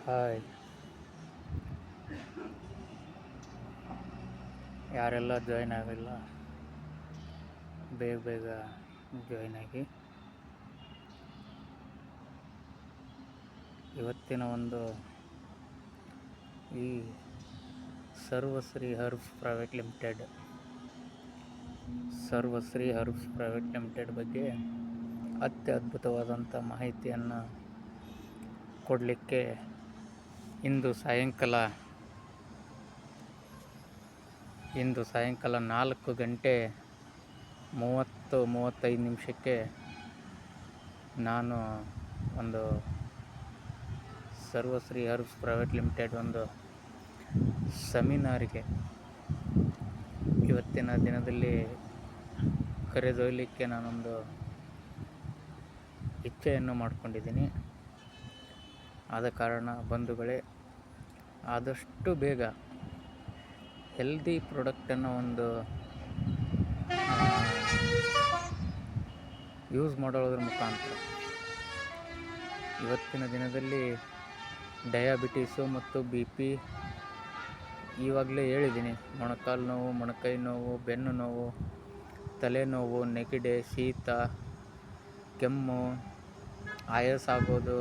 Hi, ಯಾರೆಲ್ಲ join ಆಗಿಲ್ಲ ಬೇಗ ಬೇಗ ಜಾಯ್ನ್ ಆಗಿ. ಇವತ್ತಿನ ಒಂದು ಈ ಸರ್ವಶ್ರೀ ಹರ್ಬ್ಸ್ ಪ್ರೈವೇಟ್ ಲಿಮಿಟೆಡ್ ಬಗ್ಗೆ ಅತ್ಯದ್ಭುತವಾದಂಥ ಮಾಹಿತಿಯನ್ನು ಕೊಡಲಿಕ್ಕೆ ಇಂದು ಸಾಯಂಕಾಲ 4:35 ನಾನು ಒಂದು ಸರ್ವಶ್ರೀ ಹರ್ಬ್ಸ್ ಪ್ರೈವೇಟ್ ಲಿಮಿಟೆಡ್ ಒಂದು ಸೆಮಿನಾರಿಗೆ ಇವತ್ತಿನ ದಿನದಲ್ಲಿ ಕರೆದೊಯ್ಯಲಿಕ್ಕೆ ನಾನೊಂದು ಇಚ್ಛೆಯನ್ನು ಮಾಡಿಕೊಂಡಿದ್ದೀನಿ. ಆದ ಕಾರಣ ಬಂಧುಗಳೇ, ಆದಷ್ಟು ಬೇಗ ಹೆಲ್ದಿ ಪ್ರಾಡಕ್ಟನ್ನು ಒಂದು ಯೂಸ್ ಮಾಡೋದ್ರ ಮುಖಾಂತರ ಇವತ್ತಿನ ದಿನದಲ್ಲಿ ಡಯಾಬಿಟೀಸು ಮತ್ತು BP, ಇವಾಗಲೇ ಹೇಳಿದ್ದೀನಿ, ಮೊಣಕಾಲು ನೋವು, ಮೊಣಕೈ ನೋವು, ಬೆನ್ನು ನೋವು, ತಲೆನೋವು, ನೆಗಡಿ, ಶೀತ, ಕೆಮ್ಮು, ಆಯಾಸ ಆಗೋದು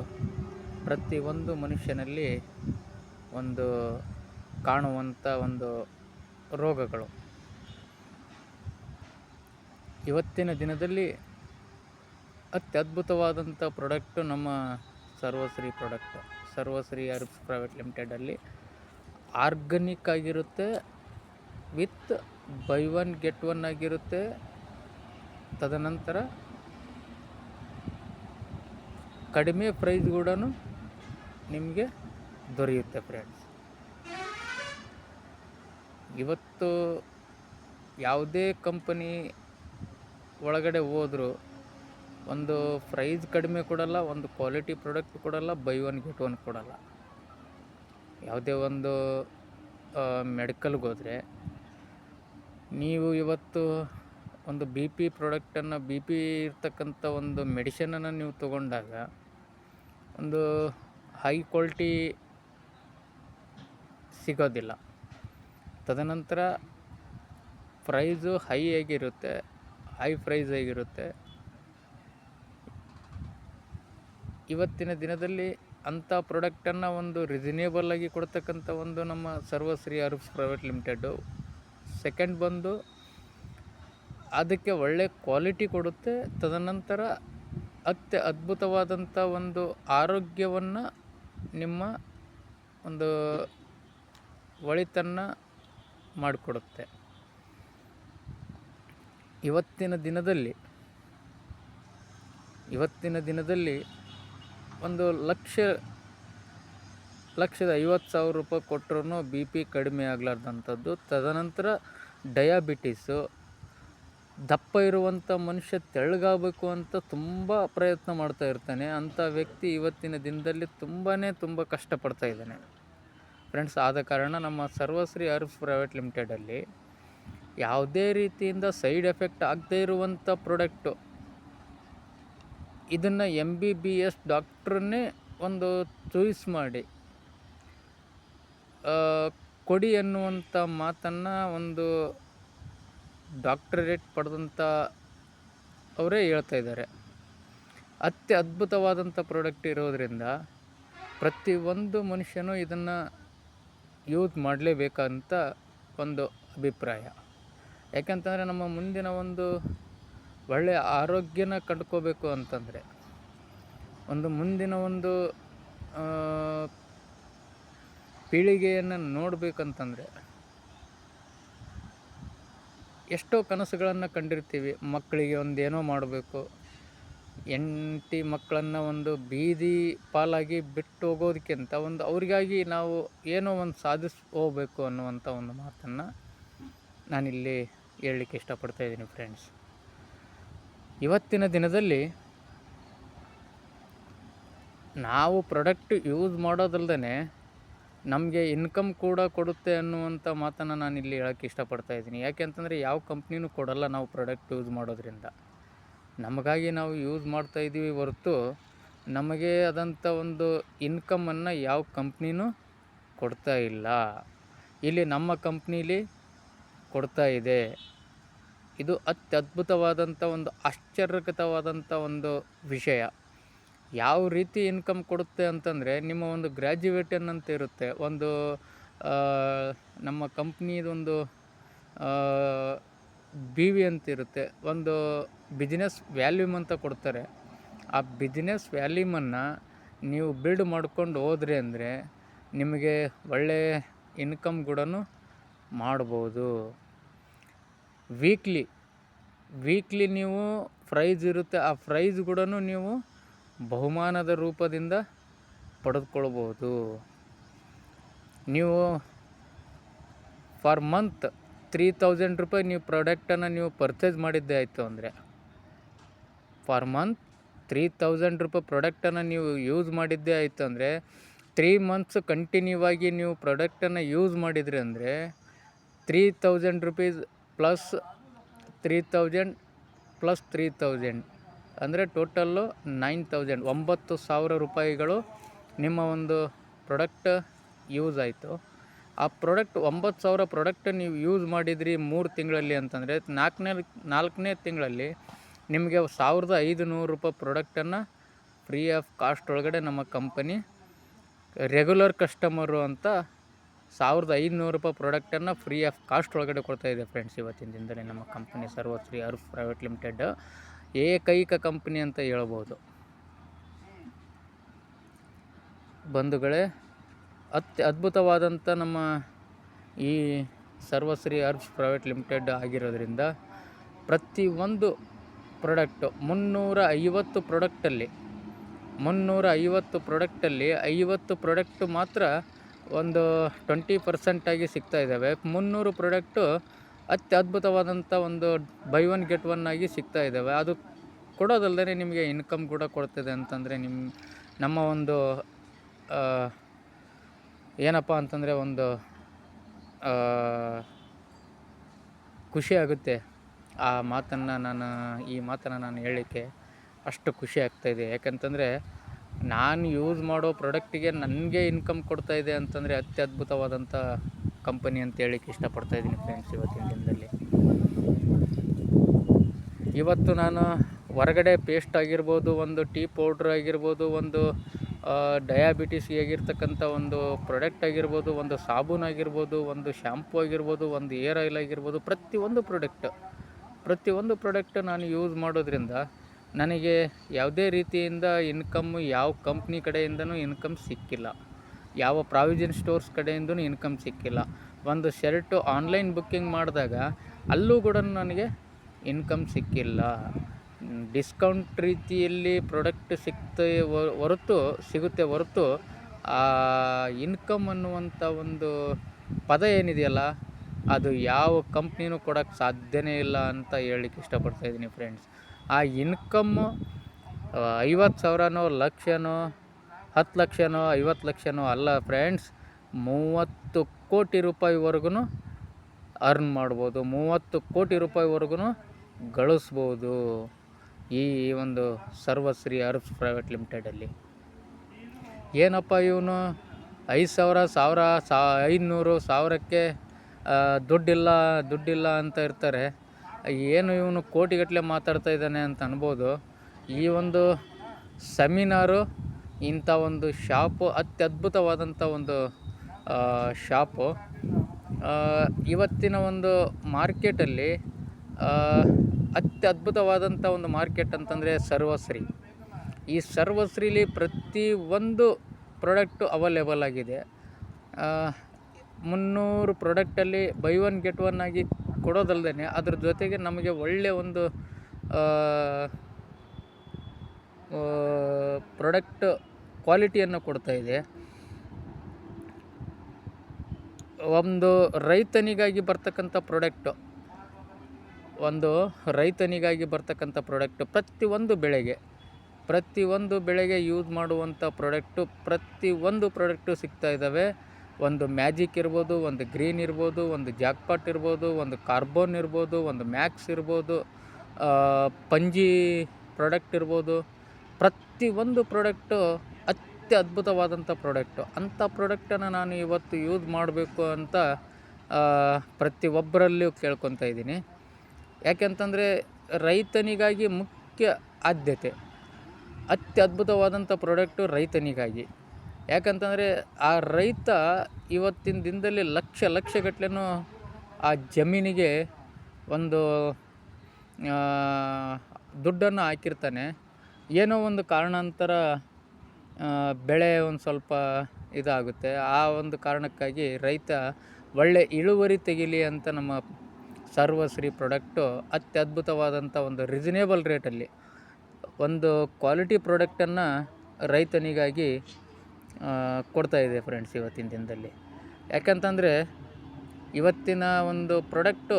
ಪ್ರತಿಯೊಂದು ಮನುಷ್ಯನಲ್ಲಿ ಒಂದು ಕಾಣುವಂಥ ಒಂದು ರೋಗಗಳು. ಇವತ್ತಿನ ದಿನದಲ್ಲಿ ಅತ್ಯದ್ಭುತವಾದಂಥ ಪ್ರಾಡಕ್ಟು ನಮ್ಮ ಸರ್ವಶ್ರೀ ಹರ್ಬ್ಸ್ ಪ್ರೈವೇಟ್ ಲಿಮಿಟೆಡಲ್ಲಿ ಆರ್ಗಾನಿಕ್ ಆಗಿರುತ್ತೆ, ವಿತ್ ಬೈ 1 get 1 ಆಗಿರುತ್ತೆ. ತದನಂತರ ಕಡಿಮೆ ಪ್ರೈಸ್ ಕೂಡ ನಿಮಗೆ ದೊರೆಯುತ್ತೆ ಫ್ರೆಂಡ್ಸ್. ಇವತ್ತು ಯಾವುದೇ ಕಂಪನಿ ಒಳಗಡೆ ಹೋದರೂ ಒಂದು ಪ್ರೈಸ್ ಕಡಿಮೆ ಕೊಡಲ್ಲ, ಒಂದು ಕ್ವಾಲಿಟಿ ಪ್ರಾಡಕ್ಟ್ ಕೊಡಲ್ಲ, ಬೈ 1 get 1 ಕೊಡಲ್ಲ. ಯಾವುದೇ ಒಂದು ಮೆಡಿಕಲ್ಗೆ ಹೋದರೆ ನೀವು ಇವತ್ತು ಒಂದು BP ಪ್ರಾಡಕ್ಟನ್ನು, BP ಇರ್ತಕ್ಕಂಥ ಒಂದು ಮೆಡಿಷನನ್ನು ನೀವು ತಗೊಂಡಾಗ ಒಂದು ಹೈ ಕ್ವಾಲಿಟಿ ಸಿಗೋದಿಲ್ಲ. ತದನಂತರ ಪ್ರೈಸು ಹೈ ಪ್ರೈಸ್ ಆಗಿರುತ್ತೆ. ಇವತ್ತಿನ ದಿನದಲ್ಲಿ ಅಂಥ ಪ್ರಾಡಕ್ಟನ್ನು ಒಂದು ರೀಸನೇಬಲ್ ಆಗಿ ಕೊಡ್ತಕ್ಕಂಥ ಒಂದು ನಮ್ಮ ಸರ್ವಶ್ರೀ ಹರ್ಬ್ಸ್ ಪ್ರೈವೇಟ್ ಲಿಮಿಟೆಡ್ಡು. ಸೆಕೆಂಡ್ ಬಂದು ಅದಕ್ಕೆ ಒಳ್ಳೆ ಕ್ವಾಲಿಟಿ ಕೊಡುತ್ತೆ. ತದನಂತರ ಅದ್ಭುತವಾದಂಥ ಒಂದು ಆರೋಗ್ಯವನ್ನು, ನಿಮ್ಮ ಒಂದು ಒಳಿತನ್ನು ಮಾಡಿಕೊಡುತ್ತೆ. ಇವತ್ತಿನ ದಿನದಲ್ಲಿ 1,50,000 ರೂಪಾಯಿ ಕೊಟ್ಟರು BP ಕಡಿಮೆ ಆಗಲಾರ್ದಂಥದ್ದು. ತದನಂತರ ಡಯಾಬಿಟೀಸು, ದಪ್ಪ ಇರುವಂಥ ಮನುಷ್ಯ ತೆಳ್ಳಗಾಗಬೇಕು ಅಂತ ತುಂಬ ಪ್ರಯತ್ನ ಮಾಡ್ತಾ ಇರ್ತಾನೆ. ಅಂಥ ವ್ಯಕ್ತಿ ಇವತ್ತಿನ ದಿನದಲ್ಲಿ ತುಂಬ ಕಷ್ಟಪಡ್ತಾ ಇದ್ದಾನೆ ಫ್ರೆಂಡ್ಸ್. ಆದ ಕಾರಣ ನಮ್ಮ ಸರ್ವಶ್ರೀ ಹರ್ಬ್ಸ್ ಪ್ರೈವೇಟ್ ಲಿಮಿಟೆಡಲ್ಲಿ ಯಾವುದೇ ರೀತಿಯಿಂದ ಸೈಡ್ ಎಫೆಕ್ಟ್ ಆಗದೇ ಇರುವಂಥ ಪ್ರಾಡಕ್ಟು, ಇದನ್ನು MBBS ಡಾಕ್ಟ್ರನ್ನೇ ಒಂದು ಚಾಯ್ಸ್ ಮಾಡಿ ಕೊಡಿ ಅನ್ನುವಂಥ ಮಾತನ್ನು ಒಂದು ಡಾಕ್ಟರೇಟ್ ಪಡೆದಂಥ ಅವರೇ ಹೇಳ್ತಾ ಇದ್ದಾರೆ. ಅದ್ಭುತವಾದಂಥ ಪ್ರಾಡಕ್ಟ್ ಇರೋದರಿಂದ ಪ್ರತಿಯೊಂದು ಮನುಷ್ಯನೂ ಇದನ್ನು ಯೂಸ್ ಮಾಡಲೇಬೇಕಂತ ಒಂದು ಅಭಿಪ್ರಾಯ. ಯಾಕೆಂತಂದರೆ ನಮ್ಮ ಮುಂದಿನ ಒಂದು ಒಳ್ಳೆಯ ಆರೋಗ್ಯನ ಕಂಡ್ಕೋಬೇಕು ಅಂತಂದರೆ, ಒಂದು ಮುಂದಿನ ಒಂದು ಪೀಳಿಗೆಯನ್ನು ನೋಡಬೇಕಂತಂದರೆ ಎಷ್ಟೋ ಕನಸುಗಳನ್ನು ಕಂಡಿರ್ತೀವಿ. ಮಕ್ಕಳಿಗೆ ಒಂದೇನೋ ಮಾಡಬೇಕು, ಹೆಂಡತಿ ಮಕ್ಕಳನ್ನು ಒಂದು ಬೀದಿ ಪಾಲಾಗಿ ಬಿಟ್ಟು ಹೋಗೋದಕ್ಕಿಂತ ಒಂದು ಅವರಿಗಾಗಿ ನಾವು ಏನೋ ಒಂದು ಹೋಗಬೇಕು ಅನ್ನುವಂಥ ಒಂದು ಮಾತನ್ನು ನಾನಿಲ್ಲಿ ಹೇಳಲಿಕ್ಕೆ ಇಷ್ಟಪಡ್ತಾಯಿದ್ದೀನಿ ಫ್ರೆಂಡ್ಸ್. ಇವತ್ತಿನ ದಿನದಲ್ಲಿ ನಾವು ಪ್ರಾಡಕ್ಟ್ ಯೂಸ್ ಮಾಡೋದಲ್ದೇ ನಮಗೆ ಇನ್ಕಮ್ ಕೂಡ ಕೊಡುತ್ತೆ ಅನ್ನುವಂಥ ಮಾತನ್ನು ನಾನಿಲ್ಲಿ ಹೇಳೋಕ್ಕೆ ಇಷ್ಟಪಡ್ತಾಯಿದ್ದೀನಿ. ಯಾಕೆಂತಂದರೆ ಯಾವ ಕಂಪ್ನಿನೂ ಕೊಡಲ್ಲ ನಾವು ಪ್ರಾಡಕ್ಟ್ ಯೂಸ್ ಮಾಡೋದ್ರಿಂದ. ನಮಗಾಗಿ ನಾವು ಯೂಸ್ ಮಾಡ್ತಾಯಿದ್ದೀವಿ ಹೊರತು ನಮಗೆ ಆದಂಥ ಒಂದು ಇನ್ಕಮನ್ನು ಯಾವ ಕಂಪ್ನಿನೂ ಕೊಡ್ತಾ ಇಲ್ಲ. ಇಲ್ಲಿ ನಮ್ಮ ಕಂಪ್ನೀಲಿ ಕೊಡ್ತಾ ಇದೆ. ಇದು ಅತ್ಯದ್ಭುತವಾದಂಥ ಒಂದು ಆಶ್ಚರ್ಯಕರವಾದಂಥ ಒಂದು ವಿಷಯ. ಯಾವ ರೀತಿ ಇನ್ಕಮ್ ಕೊಡುತ್ತೆ ಅಂತಂದರೆ, ನಿಮ್ಮ ಒಂದು ಗ್ರ್ಯಾಜುಯೇಷನ್ ಅಂತ ಇರುತ್ತೆ, ಒಂದು ನಮ್ಮ ಕಂಪ್ನಿದೊಂದು ಬಿ ವಿ ಅಂತ ಇರುತ್ತೆ, ಒಂದು ಬಿಸ್ನೆಸ್ ವ್ಯಾಲ್ಯೂಮ್ ಅಂತ ಕೊಡ್ತಾರೆ. ಆ ಬಿಸ್ನೆಸ್ ವ್ಯಾಲ್ಯೂಮನ್ನು ನೀವು ಬಿಲ್ಡ್ ಮಾಡ್ಕೊಂಡು ಹೋದ್ರಿ ಅಂದರೆ ನಿಮಗೆ ಒಳ್ಳೆಯ ಇನ್ಕಮ್ ಕೂಡ ಮಾಡ್ಬೋದು. ವೀಕ್ಲಿ ನೀವು ಪ್ರೈಸ್ ಇರುತ್ತೆ, ಆ ಪ್ರೈಸ್ ಕೂಡ ನೀವು ಬಹುಮಾನದ ರೂಪದಿಂದ ಪಡೆದುಕೊಳ್ಬೋದು. ನೀವು ಫಾರ್ ಮಂತ್ 3000 ರೂಪಾಯಿ ನೀವು ಪ್ರಾಡಕ್ಟನ್ನು ನೀವು ಪರ್ಚೇಸ್ ಮಾಡಿದ್ದೇ ಆಯಿತು ಅಂದರೆ, ಫಾರ್ ಮಂತ್ 3000 ರೂಪಾಯಿ ಪ್ರಾಡಕ್ಟನ್ನು ನೀವು ಯೂಸ್ ಮಾಡಿದ್ದೇ ಆಯಿತು ಅಂದರೆ, 3 ಮಂತ್ಸ್ ಕಂಟಿನ್ಯೂ ಆಗಿ ನೀವು ಪ್ರಾಡಕ್ಟನ್ನು ಯೂಸ್ ಮಾಡಿದ್ರಿ ಅಂದರೆ 3000 ರೂಪೀಸ್ ಪ್ಲಸ್ 3000 ಪ್ಲಸ್ 3000 ಅಂದರೆ ಟೋಟಲ್ಲು 9000, 9000 ರೂಪಾಯಿಗಳು ನಿಮ್ಮ ಒಂದು ಪ್ರಾಡಕ್ಟ್ ಯೂಸ್ ಆಯಿತು. ಆ ಪ್ರಾಡಕ್ಟ್ 9000 ಪ್ರಾಡಕ್ಟ್ ನೀವು ಯೂಸ್ ಮಾಡಿದ್ರಿ 3 ತಿಂಗಳಲ್ಲಿ ಅಂತಂದರೆ, ನಾಲ್ಕನೇ ತಿಂಗಳಲ್ಲಿ ನಿಮಗೆ 1500 ರೂಪಾಯಿ ಪ್ರಾಡಕ್ಟನ್ನು ಫ್ರೀ ಆಫ್ ಕಾಸ್ಟ್ ಒಳಗಡೆ ನಮ್ಮ ಕಂಪನಿ ರೆಗ್ಯುಲರ್ ಕಸ್ಟಮರು ಅಂತ 1500 ರೂಪಾಯಿ ಪ್ರಾಡಕ್ಟನ್ನು ಫ್ರೀ ಆಫ್ ಕಾಸ್ಟ್ ಒಳಗಡೆ ಕೊಡ್ತಾಯಿದೆ ಫ್ರೆಂಡ್ಸ್. ಇವತ್ತಿನ ದಿನದಲ್ಲಿ ನಮ್ಮ ಕಂಪನಿ ಸರ್ವಶ್ರೀ ಅರ್ಬ್ಸ್ ಪ್ರೈವೇಟ್ ಲಿಮಿಟೆಡ್ ಏಕೈಕ ಕಂಪನಿ ಅಂತ ಹೇಳ್ಬೋದು. ಬಂಧುಗಳೇ, ಅದ್ಭುತವಾದಂಥ ನಮ್ಮ ಈ ಸರ್ವಶ್ರೀ ಅರ್ಬ್ಸ್ ಪ್ರೈವೇಟ್ ಲಿಮಿಟೆಡ್ ಆಗಿರೋದ್ರಿಂದ ಪ್ರತಿಯೊಂದು ಪ್ರಾಡಕ್ಟು 350 ಪ್ರಾಡಕ್ಟಲ್ಲಿ 50 ಪ್ರಾಡಕ್ಟು ಮಾತ್ರ ಒಂದು 20% ಆಗಿ ಸಿಗ್ತಾ ಇದ್ದಾವೆ. 300 ಪ್ರಾಡಕ್ಟು ಅತ್ಯದ್ಭುತವಾದಂಥ ಒಂದು ಬೈ ಒನ್ ಗೆಟ್ ಒನ್ ಆಗಿ ಸಿಗ್ತಾ ಇದ್ದಾವೆ. ಅದು ಕೊಡೋದಲ್ಲದೆ ನಿಮಗೆ ಇನ್ಕಮ್ ಕೂಡ ಕೊಡ್ತದೆ ಅಂತಂದರೆ ನಮ್ಮ ಒಂದು ಏನಪ್ಪ ಅಂತಂದರೆ ಒಂದು ಖುಷಿ ಆಗುತ್ತೆ. ಈ ಮಾತನ್ನು ನಾನು ಹೇಳಲಿಕ್ಕೆ ಅಷ್ಟು ಖುಷಿ ಆಗ್ತಾಯಿದೆ. ಯಾಕಂತಂದರೆ ನಾನು ಯೂಸ್ ಮಾಡೋ ಪ್ರಾಡಕ್ಟಿಗೆ ನನಗೆ ಇನ್ಕಮ್ ಕೊಡ್ತಾಯಿದೆ ಅಂತಂದರೆ ಅತ್ಯದ್ಭುತವಾದಂಥ ಕಂಪನಿ ಅಂತ ಹೇಳಲಿಕ್ಕೆ ಇಷ್ಟಪಡ್ತಾಯಿದ್ದೀನಿ ಫ್ರೆಂಡ್ಸ್. ಇವತ್ತಿನ ದಿನದಲ್ಲಿ ಇವತ್ತು ನಾನು ಹೊರಗಡೆ ಪೇಸ್ಟ್ ಆಗಿರ್ಬೋದು, ಒಂದು ಟೀ ಪೌಡ್ರ್ ಆಗಿರ್ಬೋದು, ಒಂದು ಡಯಾಬಿಟಿಸ್ಗೆ ಆಗಿರ್ತಕ್ಕಂಥ ಒಂದು ಪ್ರಾಡಕ್ಟ್ ಆಗಿರ್ಬೋದು, ಒಂದು ಸಾಬೂನು ಆಗಿರ್ಬೋದು, ಒಂದು ಶ್ಯಾಂಪು ಆಗಿರ್ಬೋದು, ಒಂದು ಏರ್ ಆಯಿಲ್ ಆಗಿರ್ಬೋದು, ಪ್ರತಿಯೊಂದು ಪ್ರಾಡಕ್ಟ್ ನಾನು ಯೂಸ್ ಮಾಡೋದ್ರಿಂದ ನನಗೆ ಯಾವುದೇ ರೀತಿಯಿಂದ ಇನ್ಕಮ್ಮು ಯಾವ ಕಂಪ್ನಿ ಕಡೆಯಿಂದನೂ ಇನ್ಕಮ್ ಸಿಕ್ಕಿಲ್ಲ, ಯಾವ ಪ್ರಾವಿಷನ್ ಸ್ಟೋರ್ಸ್ ಕಡೆಯಿಂದನೂ ಇನ್ಕಮ್ ಸಿಕ್ಕಿಲ್ಲ. ಒಂದು ಶರ್ಟು ಆನ್ಲೈನ್ ಬುಕ್ಕಿಂಗ್ ಮಾಡಿದಾಗ ಅಲ್ಲೂ ಕೂಡ ನನಗೆ ಇನ್ಕಮ್ ಸಿಕ್ಕಿಲ್ಲ. ಡಿಸ್ಕೌಂಟ್ ರೀತಿಯಲ್ಲಿ ಪ್ರಾಡಕ್ಟ್ ಸಿಗುತ್ತೆ ಹೊರತು ಆ ಇನ್ಕಮ್ ಅನ್ನುವಂಥ ಒಂದು ಪದ ಏನಿದೆಯಲ್ಲ, ಅದು ಯಾವ ಕಂಪ್ನಿನೂ ಕೊಡೋಕ್ಕೆ ಸಾಧ್ಯನೇ ಇಲ್ಲ ಅಂತ ಹೇಳಲಿಕ್ಕೆ ಇಷ್ಟಪಡ್ತಾಯಿದ್ದೀನಿ ಫ್ರೆಂಡ್ಸ್. ಆ ಇನ್ಕಮ್ಮು 50,000ನೋ, ಲಕ್ಷನೋ, 10 ಲಕ್ಷನೋ, 50 ಲಕ್ಷನೋ ಅಲ್ಲ ಫ್ರೆಂಡ್ಸ್, 30 ಕೋಟಿ ರೂಪಾಯಿವರೆಗೂ ಅರ್ನ್ ಮಾಡ್ಬೋದು, 30 ಕೋಟಿ ರೂಪಾಯಿವರೆಗೂ ಗಳಿಸ್ಬೋದು ಈ ಒಂದು ಸರ್ವಶ್ರೀ ಅರ್ಬ್ಸ್ ಪ್ರೈವೇಟ್ ಲಿಮಿಟೆಡಲ್ಲಿ. ಏನಪ್ಪ ಇವನು 5,000, 500, 1000ಕ್ಕೆ ದುಡ್ಡಿಲ್ಲ ಅಂತ ಇರ್ತಾರೆ, ಏನು ಇವನು ಕೋಟಿಗಟ್ಟಲೆ ಮಾತಾಡ್ತಾ ಇದ್ದಾನೆ ಅಂತ ಅನ್ಬೋದು. ಈ ಒಂದು ಸೆಮಿನಾರು, ಇಂಥ ಒಂದು ಶಾಪು ಅತ್ಯದ್ಭುತವಾದಂಥ ಒಂದು ಶಾಪು. ಇವತ್ತಿನ ಒಂದು ಮಾರ್ಕೆಟಲ್ಲಿ ಅತ್ಯದ್ಭುತವಾದಂಥ ಒಂದು ಮಾರ್ಕೆಟ್ ಅಂತಂದರೆ ಸರ್ವಶ್ರೀ. ಈ ಸರ್ವಶ್ರೀಲಿ ಪ್ರತಿಯೊಂದು ಪ್ರಾಡಕ್ಟು ಅವೈಲೇಬಲ್ ಆಗಿದೆ. 300 ಪ್ರಾಡಕ್ಟಲ್ಲಿ ಬೈ ಒನ್ ಗೆಟ್ ಒನ್ ಆಗಿ ಕೊಡೋದಲ್ಲದೆ ಅದ್ರ ಜೊತೆಗೆ ನಮಗೆ ಒಳ್ಳೆಯ ಒಂದು ಪ್ರಾಡಕ್ಟ್ ಕ್ವಾಲಿಟಿಯನ್ನು ಕೊಡ್ತಾಯಿದೆ. ಒಂದು ರೈತನಿಗಾಗಿ ಬರ್ತಕ್ಕಂಥ ಪ್ರಾಡಕ್ಟು ಪ್ರತಿಯೊಂದು ಬೆಳೆಗೆ ಯೂಸ್ ಮಾಡುವಂಥ ಪ್ರತಿಯೊಂದು ಪ್ರಾಡಕ್ಟು ಸಿಗ್ತಾ ಇದ್ದಾವೆ. ಒಂದು ಮ್ಯಾಜಿಕ್ ಇರ್ಬೋದು, ಒಂದು ಗ್ರೀನ್ ಇರ್ಬೋದು, ಒಂದು ಜಾಕ್ಪಾಟ್ ಇರ್ಬೋದು, ಒಂದು ಕಾರ್ಬೋನ್ ಇರ್ಬೋದು, ಒಂದು ಮ್ಯಾಕ್ಸ್ ಇರ್ಬೋದು, ಪಂಜಿ ಪ್ರಾಡಕ್ಟ್ ಇರ್ಬೋದು, ಪ್ರತಿಯೊಂದು ಪ್ರಾಡಕ್ಟು ಅತ್ಯದ್ಭುತವಾದಂಥ ಪ್ರಾಡಕ್ಟು. ಅಂಥ ಪ್ರಾಡಕ್ಟನ್ನು ನಾನು ಇವತ್ತು ಯೂಸ್ ಮಾಡಬೇಕು ಅಂತ ಪ್ರತಿಯೊಬ್ಬರಲ್ಲಿಯೂ ಕೇಳ್ಕೊತಾ ಇದ್ದೀನಿ. ಯಾಕೆಂತಂದರೆ ರೈತನಿಗಾಗಿ ಮುಖ್ಯ ಆದ್ಯತೆ. ಅತ್ಯದ್ಭುತವಾದಂಥ ಪ್ರಾಡಕ್ಟು ರೈತನಿಗಾಗಿ. ಯಾಕಂತಂದರೆ ಆ ರೈತ ಇವತ್ತಿನ ದಿನದಲ್ಲಿ ಲಕ್ಷಗಟ್ಟಲೆನೂ ಆ ಜಮೀನಿಗೆ ಒಂದು ದುಡ್ಡನ್ನು ಹಾಕಿರ್ತಾನೆ. ಏನೋ ಒಂದು ಕಾರಣಾಂತರ ಬೆಳೆ ಒಂದು ಸ್ವಲ್ಪ ಇದಾಗುತ್ತೆ. ಆ ಒಂದು ಕಾರಣಕ್ಕಾಗಿ ರೈತ ಒಳ್ಳೆ ಇಳುವರಿ ತೆಗೀಲಿ ಅಂತ ನಮ್ಮ ಸರ್ವಶ್ರೀ ಪ್ರಾಡಕ್ಟು ಅತ್ಯದ್ಭುತವಾದಂಥ ಒಂದು ರೀಸನೇಬಲ್ ರೇಟಲ್ಲಿ ಒಂದು ಕ್ವಾಲಿಟಿ ಪ್ರಾಡಕ್ಟನ್ನು ರೈತನಿಗಾಗಿ ಕೊಡ್ತಾಯಿದೆ ಫ್ರೆಂಡ್ಸ್ ಇವತ್ತಿನ ದಿನದಲ್ಲಿ. ಯಾಕಂತಂದರೆ ಇವತ್ತಿನ ಒಂದು ಪ್ರಾಡಕ್ಟು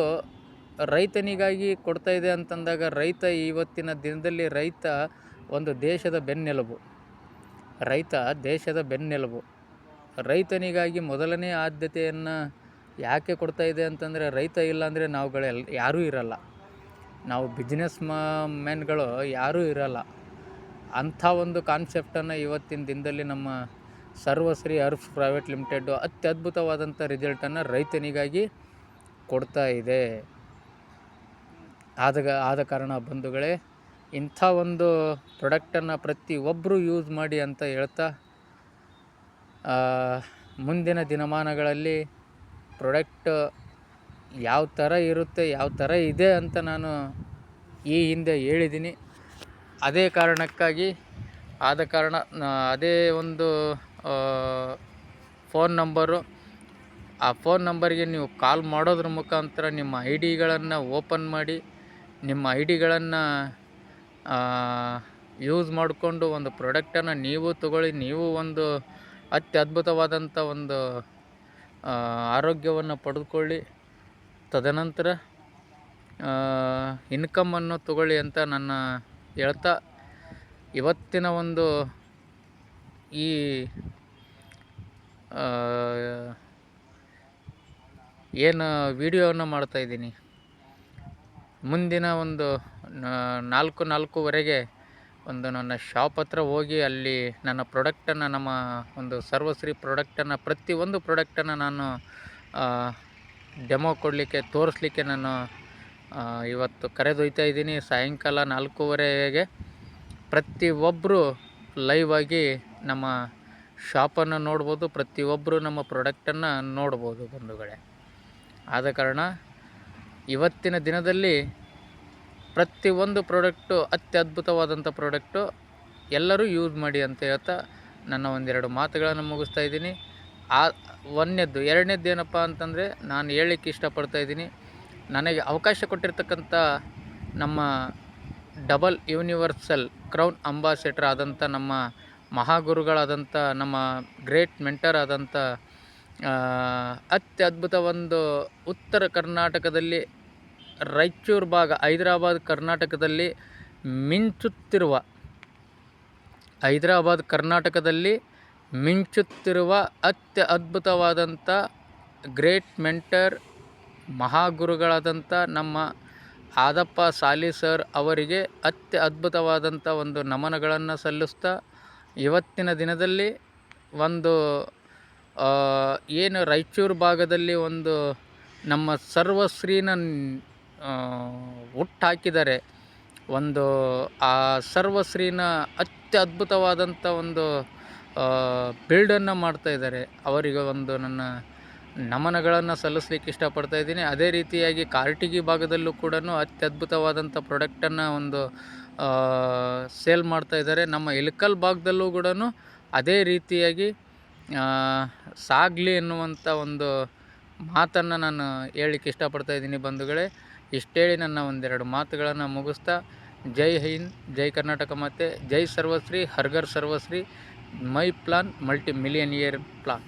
ರೈತನಿಗಾಗಿ ಕೊಡ್ತಾಯಿದೆ ಅಂತಂದಾಗ ರೈತ ಇವತ್ತಿನ ದಿನದಲ್ಲಿ ಒಂದು ದೇಶದ ಬೆನ್ನೆಲುಬು. ದೇಶದ ಬೆನ್ನೆಲುಬು. ರೈತನಿಗಾಗಿ ಮೊದಲನೇ ಆದ್ಯತೆಯನ್ನು ಯಾಕೆ ಕೊಡ್ತಾಯಿದೆ ಅಂತಂದರೆ ರೈತ ಇಲ್ಲಾಂದರೆ ಯಾರೂ ಇರಲ್ಲ. ನಾವು ಬಿಸ್ನೆಸ್ ಮ್ಯಾನ್ಗಳು ಯಾರೂ ಇರಲ್ಲ. ಅಂಥ ಒಂದು ಕಾನ್ಸೆಪ್ಟನ್ನು ಇವತ್ತಿನ ದಿನದಲ್ಲಿ ನಮ್ಮ ಸರ್ವಶ್ರೀ ಹರ್ಬ್ಸ್ ಪ್ರೈವೇಟ್ ಲಿಮಿಟೆಡ್ಡು ಅತ್ಯದ್ಭುತವಾದಂಥ ರಿಸಲ್ಟನ್ನು ರೈತನಿಗಾಗಿ ಕೊಡ್ತಾ ಇದೆ. ಆದ ಕಾರಣ ಬಂಧುಗಳೇ, ಇಂಥ ಒಂದು ಪ್ರಾಡಕ್ಟನ್ನು ಪ್ರತಿಯೊಬ್ಬರು ಯೂಸ್ ಮಾಡಿ ಅಂತ ಹೇಳ್ತಾ, ಮುಂದಿನ ದಿನಮಾನಗಳಲ್ಲಿ ಪ್ರಾಡಕ್ಟ್ ಯಾವ ಥರ ಇರುತ್ತೆ, ಯಾವ ಥರ ಇದೆ ಅಂತ ನಾನು ಈ ಹಿಂದೆ ಹೇಳಿದ್ದೀನಿ. ಅದೇ ಕಾರಣಕ್ಕಾಗಿ ಅದೇ ಒಂದು ಫೋನ್ ನಂಬರು, ಆ ಫೋನ್ ನಂಬರ್ಗೆ ನೀವು ಕಾಲ್ ಮಾಡೋದ್ರ ಮುಖಾಂತರ ನಿಮ್ಮ ಐ ಡಿಗಳನ್ನು ಓಪನ್ ಮಾಡಿ, ನಿಮ್ಮ ಐ ಡಿಗಳನ್ನು ಯೂಸ್ ಮಾಡಿಕೊಂಡು ಒಂದು ಪ್ರಾಡಕ್ಟನ್ನು ನೀವು ತಗೊಳ್ಳಿ. ನೀವು ಒಂದು ಅತ್ಯದ್ಭುತವಾದಂಥ ಒಂದು ಆರೋಗ್ಯವನ್ನು ಪಡೆದುಕೊಳ್ಳಿ. ತದನಂತರ ಇನ್ಕಮನ್ನು ತಗೊಳ್ಳಿ ಅಂತ ನನ್ನ ಹೇಳ್ತಾ, ಇವತ್ತಿನ ಒಂದು ಈ ಏನು ವಿಡಿಯೋವನ್ನು ಮಾಡ್ತಾಯಿದ್ದೀನಿ, ಮುಂದಿನ ಒಂದು 4:04ವರೆಗೆ ಒಂದು ನನ್ನ ಶಾಪ್ ಹತ್ರ ಹೋಗಿ ಅಲ್ಲಿ ನನ್ನ ಪ್ರಾಡಕ್ಟನ್ನು, ನಮ್ಮ ಒಂದು ಸರ್ವಶ್ರೀ ಪ್ರಾಡಕ್ಟನ್ನು, ಪ್ರತಿಯೊಂದು ಪ್ರಾಡಕ್ಟನ್ನು ನಾನು ಡೆಮೋ ಕೊಡಲಿಕ್ಕೆ, ತೋರಿಸ್ಲಿಕ್ಕೆ ನಾನು ಇವತ್ತು ಕರೆದೊಯ್ತಾ ಇದ್ದೀನಿ. ಸಾಯಂಕಾಲ 4:15ಗೆ ಪ್ರತಿಯೊಬ್ಬರು ಲೈವ್ ಆಗಿ ನಮ್ಮ ಶಾಪನ್ನು ನೋಡ್ಬೋದು, ಪ್ರತಿಯೊಬ್ಬರು ನಮ್ಮ ಪ್ರಾಡಕ್ಟನ್ನು ನೋಡ್ಬೋದು ಬಂಧುಗಳೇ. ಆದ ಕಾರಣ ಇವತ್ತಿನ ದಿನದಲ್ಲಿ ಪ್ರತಿಯೊಂದು ಪ್ರಾಡಕ್ಟು ಅತ್ಯದ್ಭುತವಾದಂಥ ಪ್ರಾಡಕ್ಟು, ಎಲ್ಲರೂ ಯೂಸ್ ಮಾಡಿ ಅಂತ ಹೇಳ್ತಾ ನನ್ನ ಒಂದೆರಡು ಮಾತುಗಳನ್ನು ಮುಗಿಸ್ತಾ ಇದ್ದೀನಿ. ಒಂದನೇದ್ದು. ಎರಡನೇದ್ದು ಏನಪ್ಪ ಅಂತಂದರೆ, ನಾನು ಹೇಳಲಿಕ್ಕೆ ಇಷ್ಟಪಡ್ತಾ ಇದ್ದೀನಿ, ನನಗೆ ಅವಕಾಶ ಕೊಟ್ಟಿರ್ತಕ್ಕಂಥ ನಮ್ಮ ಡಬಲ್ ಯೂನಿವರ್ಸಲ್ ಕ್ರೌನ್ ಅಂಬಾಸೆಡರ್ ಆದಂಥ ನಮ್ಮ ಮಹಾಗುರುಗಳಾದಂಥ ನಮ್ಮ ಗ್ರೇಟ್ ಮೆಂಟರ್ ಆದಂಥ ಅತ್ಯದ್ಭುತ ಒಂದು ಉತ್ತರ ಕರ್ನಾಟಕದಲ್ಲಿ ರಾಯಚೂರು ಭಾಗ, ಹೈದರಾಬಾದ್ ಕರ್ನಾಟಕದಲ್ಲಿ ಮಿಂಚುತ್ತಿರುವ ಅದ್ಭುತವಾದಂಥ ಗ್ರೇಟ್ ಮೆಂಟರ್ ಮಹಾಗುರುಗಳಾದಂಥ ನಮ್ಮ ಆದಪ್ಪ ಸಾಲಿ ಸರ್ ಅವರಿಗೆ ಅದ್ಭುತವಾದಂಥ ಒಂದು ನಮನಗಳನ್ನು ಸಲ್ಲಿಸ್ತಾ, ಇವತ್ತಿನ ದಿನದಲ್ಲಿ ಒಂದು ಏನು ರಾಯಚೂರು ಭಾಗದಲ್ಲಿ ಒಂದು ನಮ್ಮ ಸರ್ವಶ್ರೀನ ಹುಟ್ಟಾಕಿದ್ದಾರೆ, ಒಂದು ಆ ಸರ್ವಶ್ರೀನ ಅತ್ಯದ್ಭುತವಾದಂಥ ಒಂದು ಬಿಲ್ಡನ್ನು ಮಾಡ್ತಾಯಿದ್ದಾರೆ. ಅವರಿಗೆ ಒಂದು ನನ್ನ ನಮನಗಳನ್ನು ಸಲ್ಲಿಸ್ಲಿಕ್ಕೆ ಇಷ್ಟಪಡ್ತಾ ಇದ್ದೀನಿ. ಅದೇ ರೀತಿಯಾಗಿ ಕಾರಟಗಿ ಭಾಗದಲ್ಲೂ ಕೂಡ ಅತ್ಯದ್ಭುತವಾದಂಥ ಪ್ರಾಡಕ್ಟನ್ನು ಒಂದು ಸೇಲ್ ಮಾಡ್ತಾಯಿದ್ದಾರೆ. ನಮ್ಮ ಇಳಕಲ್ ಭಾಗದಲ್ಲೂ ಕೂಡ ಅದೇ ರೀತಿಯಾಗಿ ಸಾಗಲಿ ಎನ್ನುವಂಥ ಒಂದು ಮಾತನ್ನು ನಾನು ಹೇಳಲಿಕ್ಕೆ ಇಷ್ಟಪಡ್ತಾ ಇದ್ದೀನಿ ಬಂಧುಗಳೇ. ಇಷ್ಟೇಳಿ ನನ್ನ ಒಂದೆರಡು ಮಾತುಗಳನ್ನು ಮುಗಿಸ್ತಾ, ಜೈ ಹಿಂದ್, ಜೈ ಕರ್ನಾಟಕ ಮಾತೆ, ಜೈ ಸರ್ವಶ್ರೀ, ಹರ್ಘರ್ ಸರ್ವಶ್ರೀ, ಮೈ ಪ್ಲಾನ್ ಮಲ್ಟಿ ಮಿಲಿಯನಿಯರ್ ಪ್ಲಾನ್.